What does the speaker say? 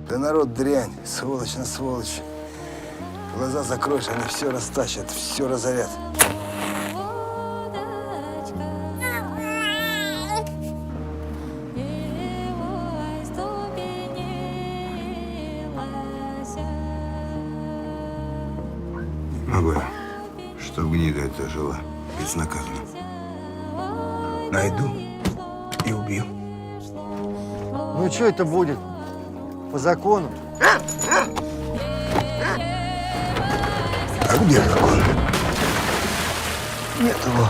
Да народ дрянь, сволочь на сволочь. Глаза закроешь, они все растащат, все разорят. Могу я, чтоб гнида эта жила безнаказанно. Найду и убью. Ну что это будет? По закону? А где закон? Нет его.